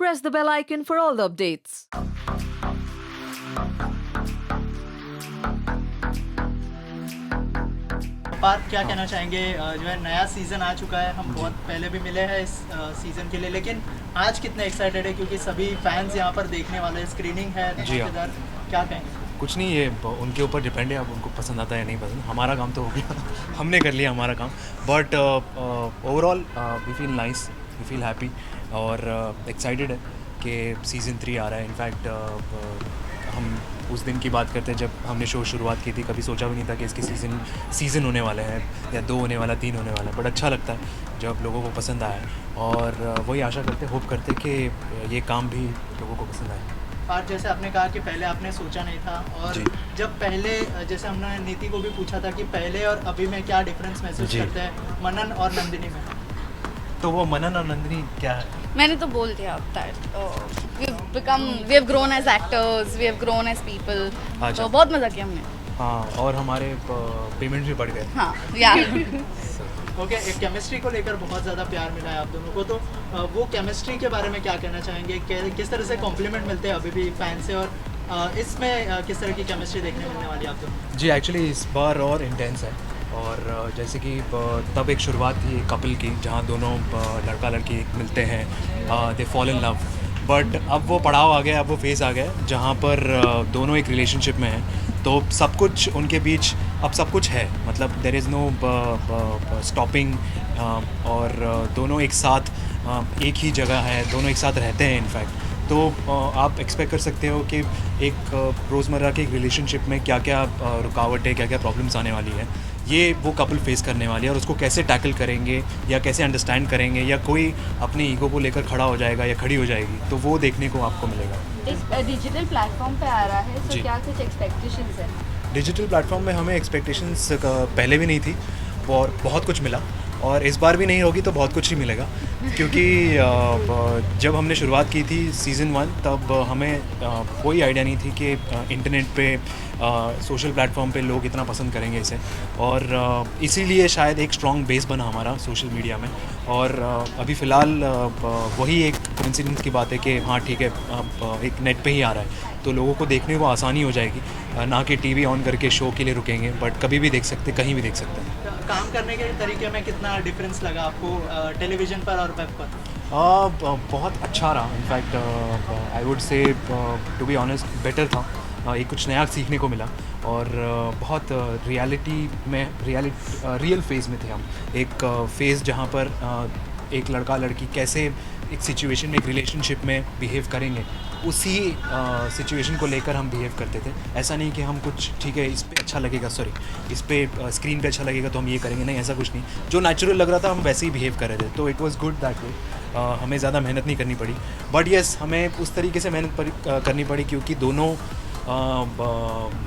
press the bell icon for all the updates. Partha क्या कहना चाहेंगे, जो है नया सीज़न आ चुका है, हम बहुत पहले भी मिले हैं इस सीज़न के लिए, लेकिन आज कितने एक्साइटेड है क्योंकि सभी फैंस यहाँ पर देखने वाले हैं, स्क्रीनिंग है जी हाँ। धमाकेदार, क्या कहेंगे? कुछ नहीं, ये उनके ऊपर डिपेंड है, अब उनको पसंद आता है या नहीं पसंद। हमारा काम तो हो गया हमने कर लिया हमारा काम, but overall we feel nice, we feel happy और एक्साइटेड है कि सीज़न 3 आ रहा है। इनफैक्ट हम उस दिन की बात करते हैं जब हमने शो शुरुआत की थी, कभी सोचा भी नहीं था कि इसके सीज़न होने वाले हैं या 2 होने वाला, 3 होने वाला है, बट अच्छा लगता है जब लोगों को पसंद आए और वही आशा करते, होप करते कि ये काम भी लोगों को पसंद आए। और जैसे आपने कहा कि पहले आपने सोचा नहीं था, और जी। जब पहले जैसे हमने नीति को भी पूछा था कि पहले और अभी में क्या डिफरेंस महसूस जी। करते हैं मनन और नंदिनी में, तो वो मनन और नंदिनी क्या है? मैंने तो बोल दिया that we have grown as actors, we have grown as people, अच्छा। तो बहुत मज़ा किया हमने। हाँ, और हमारे पेमेंट भी बढ़ गए। हाँ यार ओके, एक केमिस्ट्री को लेकर बहुत ज़्यादा प्यार मिला है आप दोनों को, तो वो केमिस्ट्री के बारे में क्या कहना चाहेंगे, किस तरह से कॉम्प्लीमेंट मिलते हैं अभी भी फैन से, और इसमें किस तरह की केमिस्ट्री देखने मिलने वाली है आप दोनों? जी, एक्चुअली इस बार और इंटेंस है, और जैसे कि तब एक शुरुआत थी कपल की जहाँ दोनों लड़का लड़की मिलते हैं, they fall in love, but अब वो पड़ाव आ गया, अब वो फेज़ आ गया जहाँ पर दोनों एक रिलेशनशिप में हैं, तो सब कुछ उनके बीच अब सब कुछ है, मतलब देयर इज़ नो स्टॉपिंग, और दोनों एक साथ एक ही जगह है, दोनों एक साथ रहते हैं इनफैक्ट। तो आप एक्सपेक्ट कर सकते हो कि एक रोज़मर्रा के एक रिलेशनशिप में क्या क्या रुकावटें, क्या क्या प्रॉब्लम्स आने वाली है, ये वो कपल फेस करने वाली है, और उसको कैसे टैकल करेंगे या कैसे अंडरस्टैंड करेंगे, या कोई अपने ईगो को लेकर खड़ा हो जाएगा या खड़ी हो जाएगी, तो वो देखने को आपको मिलेगा। एक डिजिटल प्लेटफॉर्म पे आ रहा है, जी। तो क्या कुछ एक्सपेक्टेशंस है? डिजिटल प्लेटफॉर्म में हमें एक्सपेक्टेशंस पहले भी नहीं थी, और बहुत कुछ मिला, और इस बार भी नहीं होगी तो बहुत कुछ ही मिलेगा, क्योंकि जब हमने शुरुआत की थी सीज़न 1 तब हमें कोई आइडिया नहीं थी कि इंटरनेट पे सोशल प्लेटफॉर्म पे लोग इतना पसंद करेंगे इसे, और इसीलिए शायद एक स्ट्रॉन्ग बेस बना हमारा सोशल मीडिया में, और अभी फ़िलहाल वही एक इंसिडेंट की बात है कि हाँ ठीक है, अब एक नेट पे ही आ रहा है, तो लोगों को देखने को आसानी हो जाएगी, ना कि टीवी ऑन करके शो के लिए रुकेंगे, बट कभी भी देख सकते, कहीं भी देख सकते हैं। काम करने के तरीके में कितना डिफरेंस लगा आपको टेलीविज़न पर और वेब पर? बहुत अच्छा रहा, in fact I would say to be honest better था, एक कुछ नया सीखने को मिला, और बहुत रियलिटी में रियल फेज़ में थे हम, एक फेज़ जहाँ पर एक लड़का लड़की कैसे एक सिचुएशन में, एक रिलेशनशिप में बिहेव करेंगे, उसी सिचुएशन को लेकर हम बिहेव करते थे। ऐसा नहीं कि हम कुछ ठीक है इस पे अच्छा लगेगा, सॉरी इस पे स्क्रीन पे अच्छा लगेगा तो हम ये करेंगे, नहीं, ऐसा कुछ नहीं, जो नेचुरल लग रहा था हम वैसे ही बिहेव कर रहे थे, तो it was good that way. हमें ज़्यादा मेहनत नहीं करनी पड़ी, बट येस हमें उस तरीके से मेहनत करनी पड़ी क्योंकि दोनों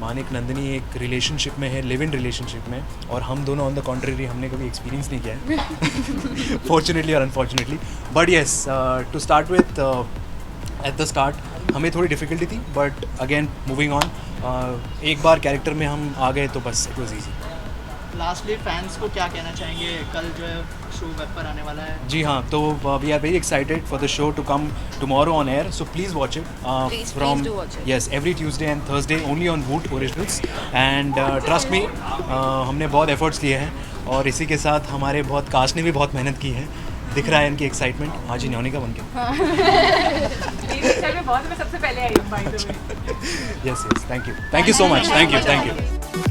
मानिक नंदिनी एक रिलेशनशिप में है, लिव इन रिलेशनशिप में, और हम दोनों ऑन द कॉन्ट्रेरी हमने कभी एक्सपीरियंस नहीं किया है फॉर्चुनेटली और unfortunately, but yes to start with at the start हमें थोड़ी डिफ़िकल्टी थी, बट अगेन मूविंग ऑन, एक बार कैरेक्टर में हम आ गए तो बस it was easy. Lastly fans को क्या कहना चाहेंगे, कल जो है शो वेब पर आने वाला है? जी हाँ, तो we are very excited for the show to come tomorrow on air, so please watch it Please do watch it. Yes every Tuesday and Thursday only on Voot Originals, and trust me हमने बहुत efforts लिए हैं, और इसी के साथ हमारे बहुत कास्ट ने भी बहुत मेहनत की है, दिख रहा है इनकी एक्साइटमेंट, आज ही न्योनिका बन के। मैं सबसे पहले आई हूँ, by the way. Yes yes, thank you so much, thank you.